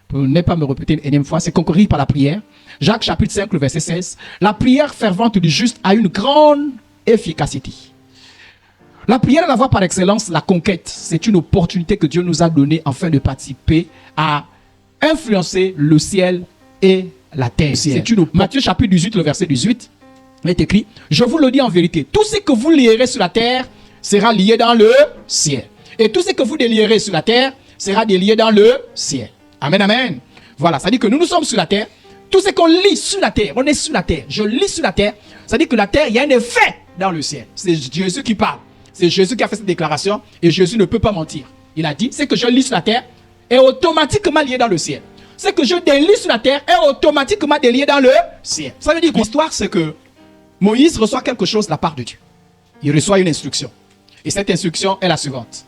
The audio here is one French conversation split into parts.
pour ne pas me répéter une énième fois, c'est conquérir par la prière. Jacques chapitre 5, le verset 16. La prière fervente du juste a une grande efficacité. La prière est la voie par excellence, la conquête. C'est une opportunité que Dieu nous a donnée afin de participer à influencer le ciel et la terre. C'est une Matthieu chapitre 18, le verset 18. Il est écrit, je vous le dis en vérité, tout ce que vous lierez sur la terre sera lié dans le ciel. Et tout ce que vous délierez sur la terre sera délié dans le ciel. Amen, amen. Voilà, ça dit que nous sommes sur la terre. Tout ce qu'on lit sur la terre, on est sur la terre. Je lis sur la terre, ça dit que la terre, il y a un effet dans le ciel. C'est Jésus qui parle. C'est Jésus qui a fait cette déclaration et Jésus ne peut pas mentir. Il a dit, ce que je lis sur la terre est automatiquement lié dans le ciel. Ce que je délie sur la terre est automatiquement délié dans le ciel. Ça veut dire que l'histoire, c'est que Moïse reçoit quelque chose de la part de Dieu. Il reçoit une instruction. Et cette instruction est la suivante.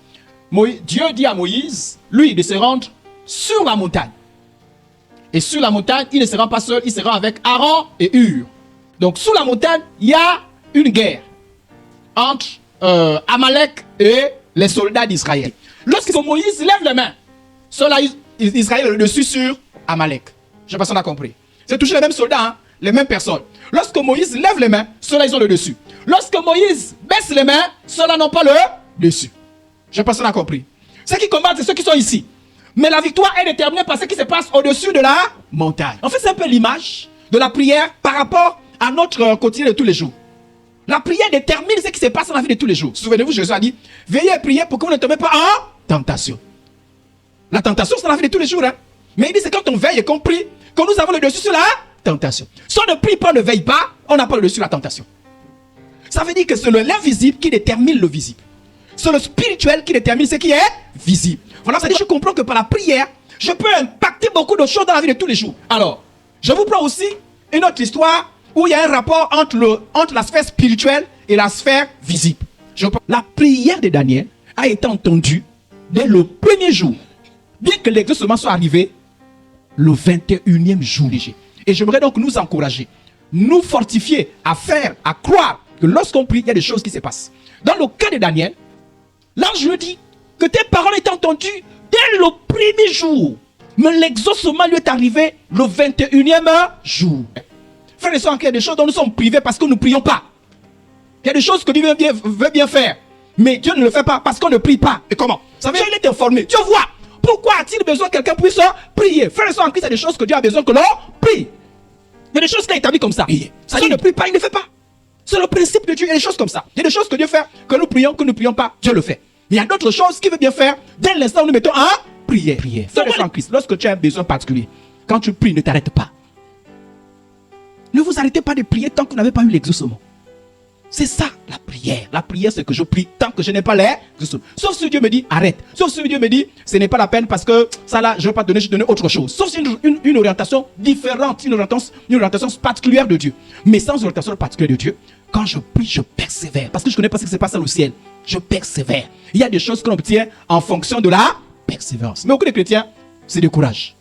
Dieu dit à Moïse, lui, de se rendre sur la montagne. Et sur la montagne, il ne se rend pas seul, il se rend avec Aaron et Hur. Donc, sous la montagne, il y a une guerre entre Amalek et les soldats d'Israël. Lorsque Moïse lève les mains, ceux-là, Israël est le dessus sur Amalek. Je ne sais pas si on a compris. C'est toujours les mêmes soldats, hein, les mêmes personnes. Lorsque Moïse lève les mains, ceux-là, ils ont le dessus. Lorsque Moïse baisse les mains, ceux-là n'ont pas le dessus. Je ne sais pas si on a compris. Ceux qui combattent, c'est ceux qui sont ici. Mais la victoire est déterminée par ce qui se passe au-dessus de la montagne. En fait, c'est un peu l'image de la prière par rapport à notre quotidien de tous les jours. La prière détermine ce qui se passe dans la vie de tous les jours. Souvenez-vous, Jésus a dit, veillez et priez pour que vous ne tombez pas en tentation. La tentation, c'est dans la vie de tous les jours. Hein? Mais il dit, c'est quand on veille et qu'on prie, que nous avons le dessus sur la tentation. Si on ne prie pas, on ne veille pas, on n'a pas le dessus sur la tentation. Ça veut dire que c'est l'invisible qui détermine le visible. C'est le spirituel qui détermine ce qui est visible. Voilà, ça dit, je comprends que par la prière, je peux impacter beaucoup de choses dans la vie de tous les jours. Alors, je vous prends aussi une autre histoire où il y a un rapport entre la sphère spirituelle et la sphère visible. La prière de Daniel a été entendue dès le premier jour, bien que l'exaucement soit arrivé le 21e jour. Et j'aimerais donc nous encourager, nous fortifier à croire que lorsqu'on prie, il y a des choses qui se passent. Dans le cas de Daniel, l'ange lui dit que tes paroles étaient entendues dès le premier jour. Mais l'exaucement lui est arrivé le 21e jour. Frères et sœurs, il y a des choses dont nous sommes privés parce que nous ne prions pas. Il y a des choses que Dieu veut bien faire. Mais Dieu ne le fait pas parce qu'on ne prie pas. Et comment? Ça veut dire qu'il est informé. Dieu voit. Pourquoi a-t-il besoin que quelqu'un puisse prier? Frères et sœurs, en Christ, il y a des choses que Dieu a besoin que l'on prie. Il y a des choses qu'il a établies comme ça. Ça Dieu ne prie pas, il ne fait pas. C'est le principe de Dieu. Il y a des choses comme ça. Il y a des choses que Dieu fait, que nous prions pas, Dieu le fait. Mais il y a d'autres choses qu'il veut bien faire dès l'instant où nous mettons à prier. Frères et sœurs en Christ, lorsque tu as un besoin particulier, quand tu pries, ne t'arrête pas. Ne vous arrêtez pas de prier tant que vous n'avez pas eu l'exaucement. C'est ça la prière. La prière, c'est que je prie tant que je n'ai pas l'exaucement. Sauf si Dieu me dit arrête. Sauf si Dieu me dit ce n'est pas la peine parce que ça là, je ne vais pas te donner, je vais te donner autre chose. Sauf si une orientation différente, une orientation particulière de Dieu. Mais sans orientation particulière de Dieu, quand je prie, je persévère. Parce que je ne connais pas ce qui se passe dans le ciel. Je persévère. Il y a des choses que l'on obtient en fonction de la persévérance. Mais beaucoup de chrétiens se découragent.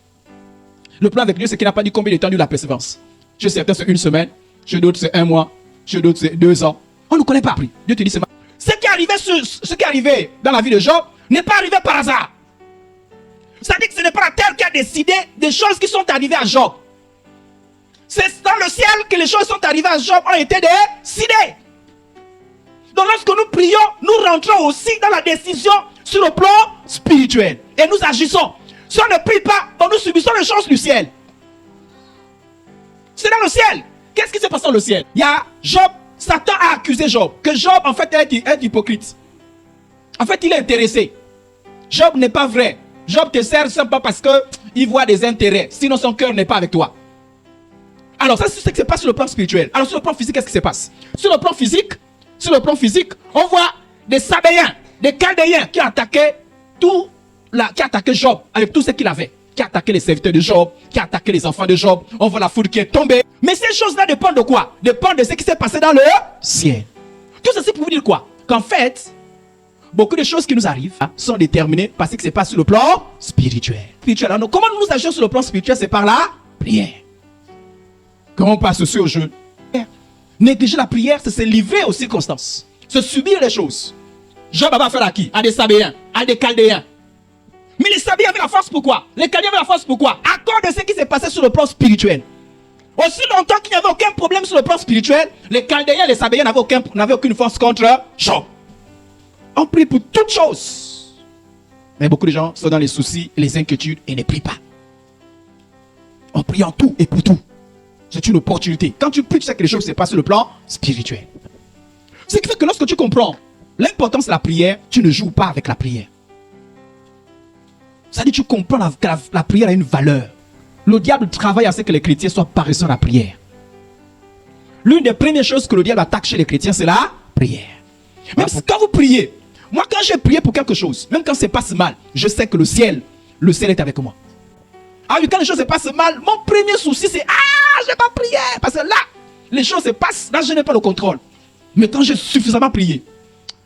Le plan avec Dieu, c'est qu'il n'a pas dit combien de temps dure la persévérance. Chez certains, c'est une semaine. Chez d'autres, c'est 1 mois. Chez d'autres, c'est 2 ans. On ne connaît pas. Dieu te dit, c'est mal. Ce qui est arrivé dans la vie de Job n'est pas arrivé par hasard. Ça dit que ce n'est pas la terre qui a décidé des choses qui sont arrivées à Job. C'est dans le ciel que les choses sont arrivées à Job ont été décidées. Donc lorsque nous prions, nous rentrons aussi dans la décision sur le plan spirituel. Et nous agissons. Si on ne prie pas, nous subissons les choses du ciel. C'est dans le ciel. Qu'est-ce qui s'est passé dans le ciel? Il y a Job, Satan a accusé Job. Que Job, en fait, est hypocrite. En fait, il est intéressé. Job n'est pas vrai. Job te sert simplement parce qu'il voit des intérêts. Sinon, son cœur n'est pas avec toi. Alors, ça, c'est ce qui se passe sur le plan spirituel. Alors, sur le plan physique, qu'est-ce qui se passe? Sur le plan physique, on voit des Sabéens, des Chaldéens qui attaquaient Job avec tout ce qu'il avait. Qui a attaqué les serviteurs de Job, qui a attaqué les enfants de Job. On voit la foudre qui est tombée. Mais ces choses-là dépendent de quoi? Dépendent de ce qui s'est passé dans le ciel. Tout ceci pour vous dire quoi? Qu'en fait, beaucoup de choses qui nous arrivent sont déterminées par ce qui se passe sur le plan spirituel. Alors, comment nous agissons sur le plan spirituel? C'est par la prière. Comment on passe aussi au jeûne? Négliger la prière, c'est se livrer aux circonstances. Se subir les choses. Job va faire à qui? À des Sabéens, à des Chaldéens. Mais les Sabiens avaient la force pourquoi? Les Chaldéens avaient la force pourquoi? À cause de ce qui s'est passé sur le plan spirituel. Aussi longtemps qu'il n'y avait aucun problème sur le plan spirituel, les Chaldéens et les Sabiens n'avaient aucune force contre Job. On prie pour toutes choses. Mais beaucoup de gens sont dans les soucis et les inquiétudes et ne prient pas. On prie en tout et pour tout. C'est une opportunité. Quand tu pries, tu sais que les choses se passent sur le plan spirituel. Ce qui fait que lorsque tu comprends l'importance de la prière, tu ne joues pas avec la prière. Ça dit que tu comprends que la prière a une valeur. Le diable travaille à ce que les chrétiens soient paresseux à la prière. L'une des premières choses que le diable attaque chez les chrétiens, c'est la prière. Même quand vous priez, moi quand j'ai prié pour quelque chose, même quand ça se passe mal, je sais que le ciel est avec moi. Ah oui, quand les choses se passent mal, mon premier souci c'est je n'ai pas prié. Parce que là, les choses se passent, là je n'ai pas le contrôle. Mais quand j'ai suffisamment prié,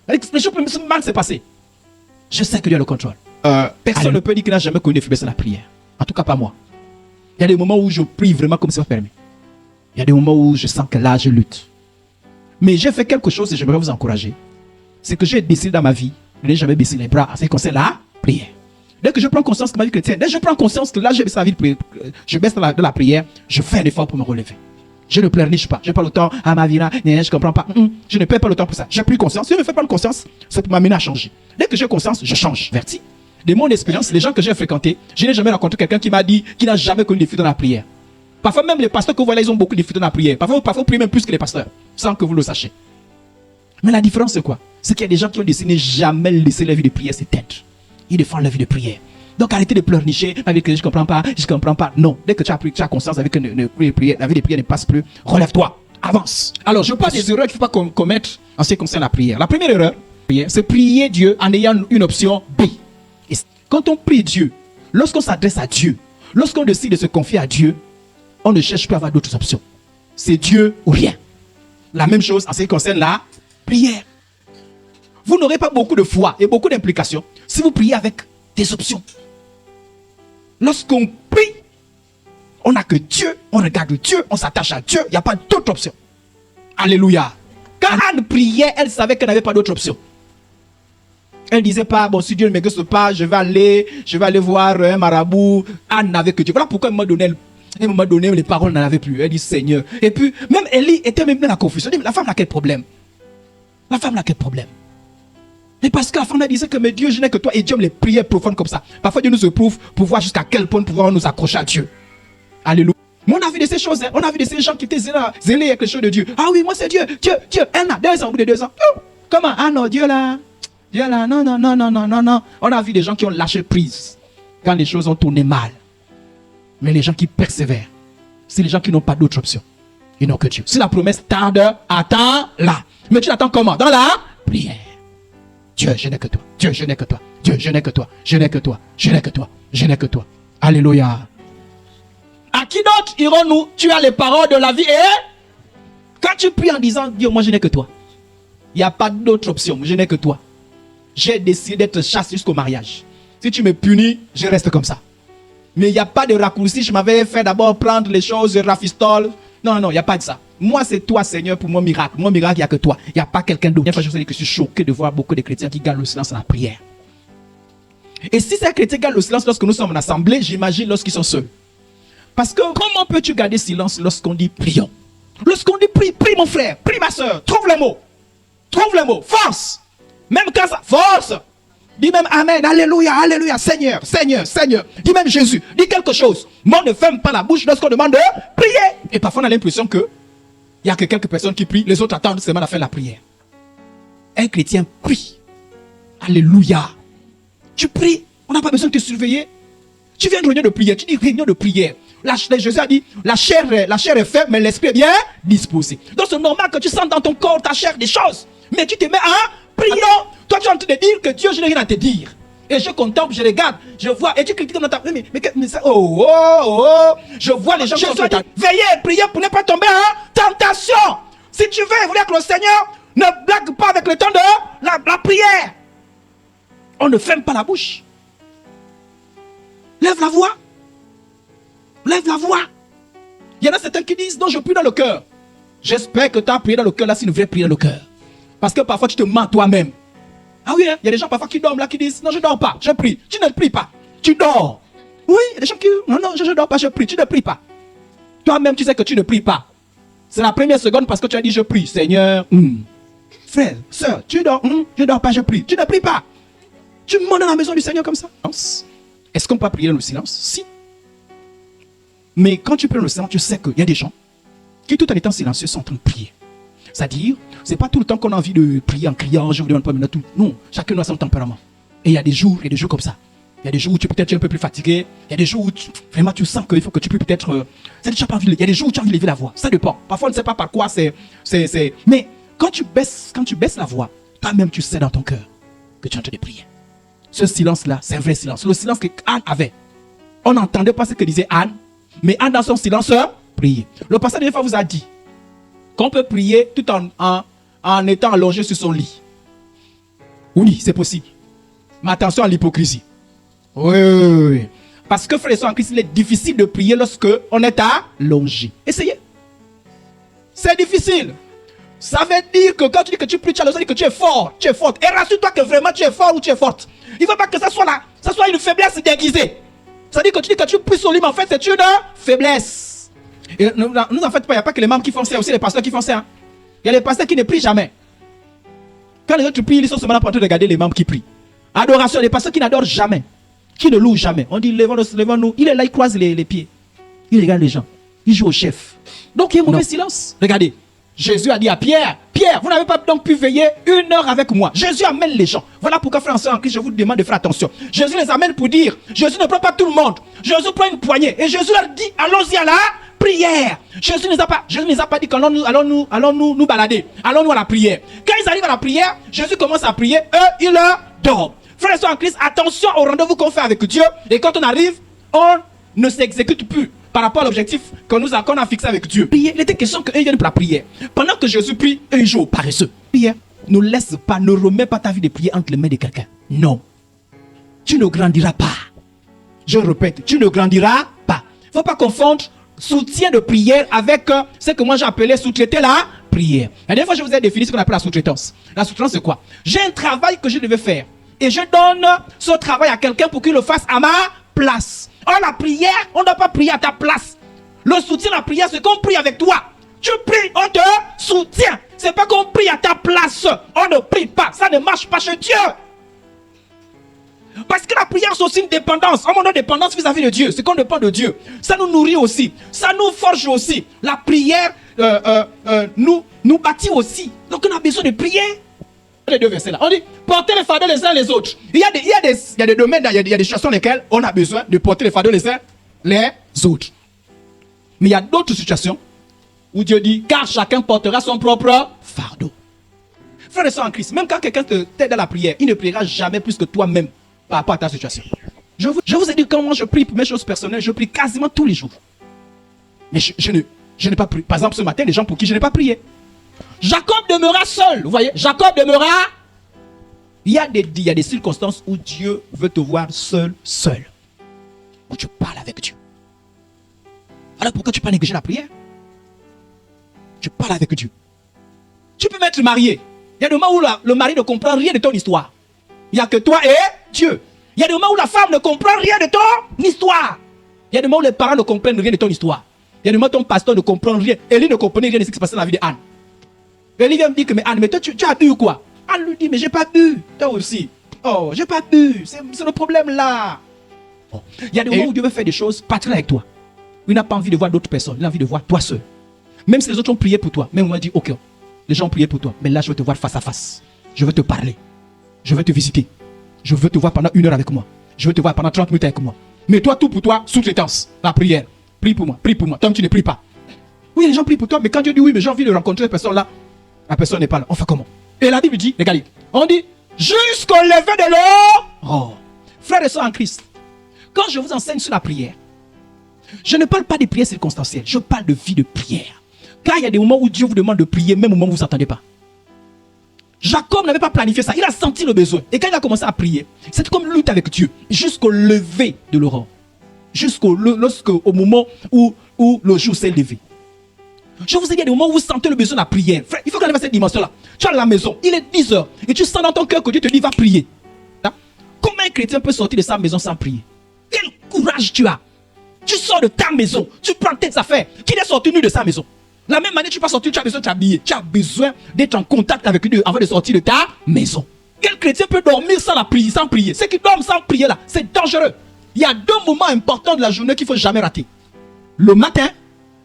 les choses mal se passent. Je sais que Dieu a le contrôle. Personne ne peut dire qu'il n'a jamais connu des faiblesses dans la prière. En tout cas pas moi. Il y a des moments où je prie vraiment comme ça permet. Il y a des moments où je sens que là je lutte. Mais j'ai fait quelque chose et j'aimerais vous encourager. C'est que j'ai décidé dans ma vie de ne jamais baisser les bras en ce qui concerne la prière. Dès que je prends conscience que ma vie chrétienne, dès que je prends conscience que là je baisse la vie de prière, je baisse dans la prière, je fais un effort pour me relever. Je ne pleurniche pas. Je n'ai pas le temps à ma vie là, je ne comprends pas. Je ne perds pas le temps pour ça. J'ai pris conscience. Si je ne fais pas conscience, ça peut m'amener à changer. Dès que j'ai conscience, je change. Verti. De mon expérience, les gens que j'ai fréquentés, je n'ai jamais rencontré quelqu'un qui m'a dit qu'il n'a jamais connu des difficultés dans la prière. Parfois même les pasteurs que vous voyez, ils ont beaucoup de difficultés dans la prière. Parfois vous priez même plus que les pasteurs, sans que vous le sachiez. Mais la différence c'est quoi? C'est qu'il y a des gens qui ont décidé de ne jamais laisser la vie de prière s'éteindre. Ils défendent la vie de prière. Donc arrêtez de pleurnicher avec que je ne comprends pas, je ne comprends pas. Non, dès que tu as conscience avec que la vie de prière ne passe plus, relève-toi, avance. Alors je parle des erreurs qu'il ne faut pas commettre en ce qui concerne la prière. La première erreur, c'est prier Dieu en ayant une option B. Et quand on prie Dieu, lorsqu'on s'adresse à Dieu, lorsqu'on décide de se confier à Dieu, on ne cherche plus à avoir d'autres options. C'est Dieu ou rien. La même chose en ce qui concerne la prière. Vous n'aurez pas beaucoup de foi et beaucoup d'implications si vous priez avec des options. Lorsqu'on prie, on n'a que Dieu, on regarde Dieu, on s'attache à Dieu, il n'y a pas d'autre option. Alléluia. Quand Anne priait, elle savait qu'elle n'avait pas d'autre option. Elle ne disait pas, bon, si Dieu ne m'exauce pas, je vais aller voir un marabout. Anne n'avait que Dieu. Voilà pourquoi elle m'a donné les paroles, n'en avait plus. Elle dit Seigneur. Et puis, même Élie était même dans la confusion. Elle dit, la femme n'a quel problème? La femme n'a quel problème? Mais parce que la femme disait que mais Dieu, je n'ai que toi. Et Dieu me les prières profondes comme ça. Parfois, Dieu nous éprouve pour voir jusqu'à quel point pouvoir nous accrocher à Dieu. Alléluia. Mais on a vu de ces choses. Hein. On a vu de ces gens qui étaient zélés avec les choses de Dieu. Ah oui, moi c'est Dieu. Dieu. Un an, 2 ans, au bout de 2 ans. Comment? Ah non, Dieu là. Non. On a vu des gens qui ont lâché prise quand les choses ont tourné mal. Mais les gens qui persévèrent, c'est les gens qui n'ont pas d'autre option. Ils n'ont que Dieu. Si la promesse tarde, attends-la. Mais tu l'attends comment? Dans la prière. Dieu, je n'ai que toi. Dieu, je n'ai que toi. Dieu, je n'ai que toi. Je n'ai que toi. Je n'ai que toi. Je n'ai que toi. Alléluia. À qui d'autre irons-nous? Tu as les paroles de la vie et quand tu pries en disant Dieu, moi je n'ai que toi. Il n'y a pas d'autre option. Je n'ai que toi. J'ai décidé d'être chaste jusqu'au mariage. Si tu me punis, je reste comme ça. Mais il n'y a pas de raccourci. Je m'avais fait d'abord prendre les choses, je rafistole. Non, il n'y a pas de ça. Moi, c'est toi, Seigneur, pour mon miracle. Mon miracle, il n'y a que toi. Il n'y a pas quelqu'un d'autre. Je suis choqué de voir beaucoup de chrétiens qui gardent le silence à la prière. Et si ces chrétiens gardent le silence lorsque nous sommes en assemblée, j'imagine lorsqu'ils sont seuls. Parce que comment peux-tu garder silence lorsqu'on dit prions? Lorsqu'on dit prie mon frère, prie ma soeur, trouve les mots. Trouve les mots, force. Même quand ça, force. Dis même Amen, Alléluia, Alléluia, Seigneur. Dis même Jésus, dis quelque chose. Moi, ne ferme pas la bouche lorsqu'on demande de prier. Et parfois, on a l'impression que il n'y a que quelques personnes qui prient, les autres attendent seulement la fin de la prière. Un chrétien prie. Alléluia. Tu pries, on n'a pas besoin de te surveiller. Tu viens de réunion de prière, tu dis réunion de prière. Jésus a dit, la chair est faible, mais l'esprit est bien disposé. Donc c'est normal que tu sens dans ton corps, ta chair, des choses. Mais tu te mets à prier. Toi, tu es en train de dire que Dieu, je n'ai rien à te dire. Et je contemple, je regarde, je vois, et tu critiques dans ta... Mais ça... Je vois les gens qui sont... Veillez, priez pour ne pas tomber en tentation. Si tu veux évoluer avec le Seigneur, ne blague pas avec le temps de la prière. On ne ferme pas la bouche. Lève la voix. Lève la voix. Il y en a certains qui disent, non, je prie dans le cœur. J'espère que tu as prié dans le cœur, là, c'est une vraie prière dans le cœur. Parce que parfois, tu te mens toi-même. Ah oui, il y a des gens parfois qui dorment là, qui disent, non, je ne dors pas, je prie. Tu ne pries pas. Tu dors. Oui, il y a des gens qui... Non, je ne dors pas, je prie. Tu ne pries pas. Toi-même, tu sais que tu ne pries pas. C'est la première seconde parce que tu as dit je prie. Seigneur, frère, soeur, tu dors. Je ne dors pas, je prie. Tu ne pries pas. Tu montes dans la maison du Seigneur comme ça. Est-ce qu'on peut prier dans le silence? Si. Mais quand tu pries dans le silence, tu sais qu'il y a des gens qui, tout en étant silencieux, sont en train de prier. C'est-à-dire, ce n'est pas tout le temps qu'on a envie de prier en criant, je vous demande pas maintenant tout. Non, chacun a son tempérament. Et il y a des jours comme ça. Il y a des jours où tu es un peu plus fatigué. Il y a des jours où vraiment tu sens qu'il faut que tu peux peut-être... il y a des jours où tu as envie de lever la voix. Ça dépend. Parfois, on ne sait pas par quoi c'est... Mais quand tu baisses la voix, toi-même, tu sais dans ton cœur que tu es en train de prier. Ce silence-là, c'est un vrai silence. Le silence que Anne avait. On n'entendait pas ce que disait Anne. Mais Anne, dans son silence, priait. Le pasteur, des fois, vous a dit qu'on peut prier tout en étant allongé sur son lit. Oui, c'est possible. Mais attention à l'hypocrisie. Oui. Parce que, frères et sœurs en Christ, il est difficile de prier lorsque on est allongé. Essayez. C'est difficile. Ça veut dire que quand tu dis que tu pries, tu as besoin de dire que tu es fort, tu es forte. Et rassure-toi que vraiment tu es fort ou tu es forte. Il ne faut pas que ça soit là, ça soit une faiblesse déguisée. Ça veut dire que tu dis que tu pries sur lui, mais en fait c'est une faiblesse. Et nous en fait pas, il n'y a pas que les membres qui font ça, il y a aussi les pasteurs qui font ça. Il y a les pasteurs qui ne prient jamais. Quand les autres prient, ils sont seulement en train de regarder les membres qui prient. Adoration, les pasteurs qui n'adorent jamais, qui ne louent jamais. On dit levons-nous. Il est là, il croise les pieds. Il regarde les gens. Il joue au chef. Donc il y a un mauvais silence. Regardez. Jésus a dit à Pierre, Pierre, vous n'avez pas donc pu veiller 1 heure avec moi. Jésus amène les gens. Voilà pourquoi, frères et sœurs en Christ, je vous demande de faire attention. Jésus les amène pour dire, Jésus ne prend pas tout le monde. Jésus prend une poignée. Et Jésus leur dit, allons-y à la prière. Jésus ne les a pas dit allons-nous nous balader. Allons-nous à la prière. Quand ils arrivent à la prière, Jésus commence à prier, eux, ils dorment. Frères et sœurs en Christ, attention au rendez-vous qu'on fait avec Dieu. Et quand on arrive, on ne s'exécute plus par rapport à l'objectif qu'on a fixé avec Dieu. Prier, il était question qu'eux viennent pour la prière. Pendant que Jésus prie, eux ils jouent au paresseux. Prière, ne laisse pas, ne remets pas ta vie de prière entre les mains de quelqu'un. Non. Tu ne grandiras pas. Je répète, tu ne grandiras pas. Il ne faut pas confondre soutien de prière avec ce que moi j'ai appelé sous-traiter la prière. La dernière fois, je vous ai défini ce qu'on appelle la sous-traitance. La sous-traitance, c'est quoi? J'ai un travail que je devais faire. Et je donne ce travail à quelqu'un pour qu'il le fasse à ma place. Or, la prière, on ne doit pas prier à ta place. Le soutien à la prière, c'est qu'on prie avec toi. Tu pries, on te soutient. C'est pas qu'on prie à ta place. On ne prie pas. Ça ne marche pas chez Dieu. Parce que la prière, c'est aussi une dépendance. On a une dépendance vis-à-vis de Dieu. C'est qu'on dépend de Dieu. Ça nous nourrit aussi. Ça nous forge aussi. La prière nous bâtit aussi. Donc, on a besoin de prier. Les deux versets là. On dit portez les fardeaux les uns les autres. Il y a des domaines, il y a des situations dans lesquelles on a besoin de porter les fardeaux les uns les autres. Mais il y a d'autres situations où Dieu dit car chacun portera son propre fardeau. Frères et sœurs en Christ, même quand quelqu'un t'aide à la prière, il ne priera jamais plus que toi-même par rapport à ta situation. Je vous ai dit comment je prie pour mes choses personnelles, je prie quasiment tous les jours. Mais je n'ai pas prié. Par exemple, ce matin, les gens pour qui je n'ai pas prié. Jacob demeura seul. Vous voyez, Jacob demeura. Il y a des circonstances où Dieu veut te voir seul. Où tu parles avec Dieu. Alors pourquoi tu peux négliger la prière? Tu parles avec Dieu. Tu peux m'être marié. Il y a des moments où le mari ne comprend rien de ton histoire. Il n'y a que toi et Dieu. Il y a des moments où la femme ne comprend rien de ton histoire. Il y a des moments où les parents ne comprennent rien de ton histoire. Il y a des moments où ton pasteur ne comprend rien. Élie ne comprenait rien de ce qui se passait dans la vie d'Anne. Élie vient me dire que mais Anne, mais toi tu as bu ou quoi? Anne lui dit mais j'ai pas bu. Toi aussi. Oh, j'ai pas bu. C'est le problème là. Oh. Il y a des moments où Dieu veut faire des choses particulières avec toi. Il n'a pas envie de voir d'autres personnes. Il a envie de voir toi seul. Même si les autres ont prié pour toi. Même on m'a dit ok, les gens ont prié pour toi. Mais là je veux te voir face à face. Je veux te parler. Je veux te visiter. Je veux te voir pendant 1 heure avec moi. Je veux te voir pendant 30 minutes avec moi. Mais toi, tout pour toi, sous-traitance. La prière. Prie pour moi, prie pour moi. Toi, tu ne pries pas. Oui, les gens prient pour toi, mais quand Dieu dit oui, mais j'ai envie de rencontrer cette personne-là, la personne n'est pas là. On fait comment? Et la Bible dit, regardez, on dit, jusqu'au lever de l'eau. Oh, frères et sœurs en Christ, quand je vous enseigne sur la prière, je ne parle pas de prière circonstancielle, je parle de vie de prière. Car il y a des moments où Dieu vous demande de prier, même au moment où vous ne vous attendez pas. Jacob n'avait pas planifié ça, il a senti le besoin. Et quand il a commencé à prier, c'était comme lutte avec Dieu, jusqu'au lever de l'aurore. Jusqu'au moment où le jour s'est levé. Je vous ai dit, il y a des moments où vous sentez le besoin de la prière. Frère, il faut qu'on arrive à cette dimension-là. Tu es à la maison, il est 10 heures, et tu sens dans ton cœur que Dieu te dit, va prier. Là, comment un chrétien peut sortir de sa maison sans prier? courage tu as? Tu sors de ta maison, tu prends tes affaires. Qui est sorti nu de sa maison? La même année, tu vas sortir, tu as besoin de t'habiller. Tu as besoin d'être en contact avec Dieu avant de sortir de ta maison. Quel chrétien peut dormir sans prier? Ceux qui dorment sans prier là, c'est dangereux. Il y a 2 moments importants de la journée qu'il ne faut jamais rater. Le matin,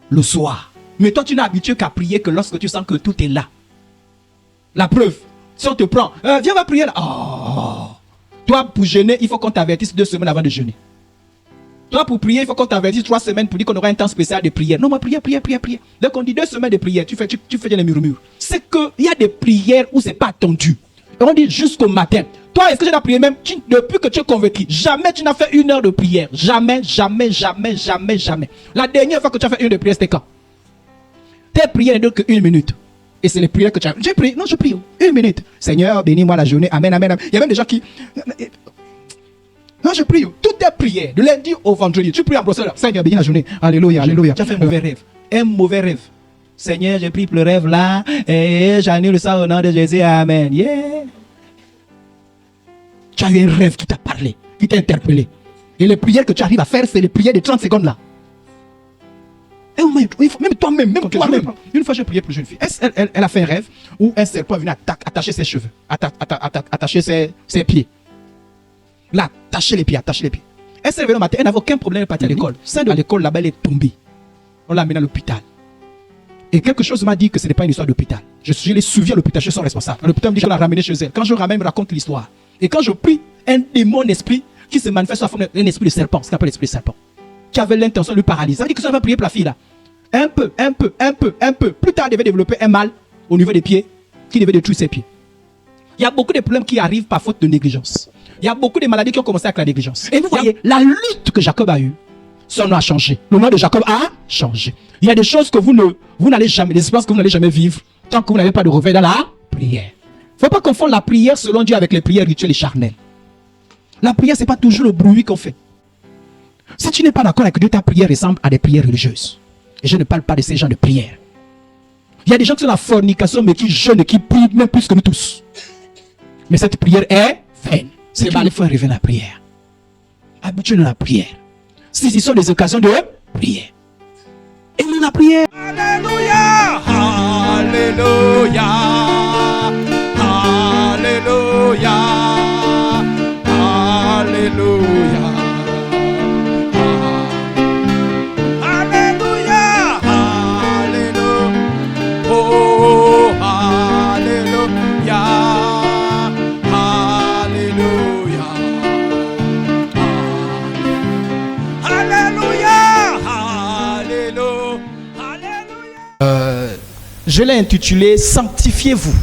le soir. Mais toi, tu n'es habitué qu'à prier que lorsque tu sens que tout est là. La preuve, si on te prend, viens va prier là. Oh. Toi, pour jeûner, il faut qu'on t'avertisse 2 semaines avant de jeûner. Toi, pour prier, il faut qu'on t'avertisse 3 semaines pour dire qu'on aura un temps spécial de prière. Non, mais prière. Donc, on dit 2 semaines de prière, tu fais des murmures. C'est qu'il y a des prières où ce n'est pas attendu. Et on dit jusqu'au matin. Toi, est-ce que tu as prié même depuis que tu es converti? Jamais tu n'as fait 1 heure de prière. Jamais. La dernière fois que tu as fait 1 heure de prière, c'était quand? Tes prières ne durent que 1 minute. Et c'est les prières que tu as. J'ai prié. Non, je prie. 1 minute. Seigneur, bénis-moi la journée. Amen. Il y a même des gens qui. Non, je prie. Toutes tes prières, de lundi au vendredi, tu pries en brosseur. Seigneur, bénis la journée. Alléluia. Tu as fait un mauvais rêve. Un mauvais rêve. Seigneur, j'ai pris le rêve là. Et j'annule ça au nom de Jésus. Amen. Yeah. Tu as eu un rêve qui t'a parlé, qui t'a interpellé. Et les prières que tu arrives à faire, c'est les prières de 30 secondes là. Et même toi-même, une fois j'ai prié pour une jeune fille. Elle a fait un rêve où un serpent est venu attacher ses cheveux, attacher ses pieds. Là, attacher les pieds. Elle s'est réveillée le matin, elle n'avait aucun problème de partir à l'école. Celle de l'école là-bas, elle est tombée. On l'a amenée à l'hôpital. Et quelque chose m'a dit que ce n'est pas une histoire d'hôpital. Je l'ai suivi à l'hôpital, je suis son responsable. L'hôpital me dit qu'on l'a ramenée chez elle. Quand je ramène, elle me raconte l'histoire. Et quand je prie, un démon esprit qui se manifeste sous la forme d'un esprit de serpent, ce qu'on appelle l'esprit de serpent, qui avait l'intention de le paralyser. Ça veut dire que ça va prier pour la fille là. Un peu. Plus tard, elle devait développer un mal au niveau des pieds qui devait détruire ses pieds. Il y a beaucoup de problèmes qui arrivent par faute de négligence. Il y a beaucoup de maladies qui ont commencé avec la négligence. Et vous voyez, la lutte que Jacob a eue, son nom a changé. Le nom de Jacob a changé. Il y a des choses que vous n'allez jamais, des expériences que vous n'allez jamais vivre tant que vous n'avez pas de réveil dans la prière. Il ne faut pas confondre la prière selon Dieu avec les prières rituelles et charnelles. La prière, ce n'est pas toujours le bruit qu'on fait. Si tu n'es pas d'accord avec Dieu, ta prière ressemble à des prières religieuses. Et je ne parle pas de ces gens de prière. Il y a des gens qui sont dans la fornication, mais qui jeûnent et qui prient même plus que nous tous. Mais cette prière est vaine. C'est mal, il faut arriver à la prière. Habituez-nous à la prière. Si ce sont des occasions de prière. Et nous la prière. Alléluia. Alléluia. Alléluia. Alléluia. Alléluia. Alléluia. Oh, alléluia. Alléluia. Alléluia. Alléluia. Je l'ai intitulé « Sanctifiez-vous ».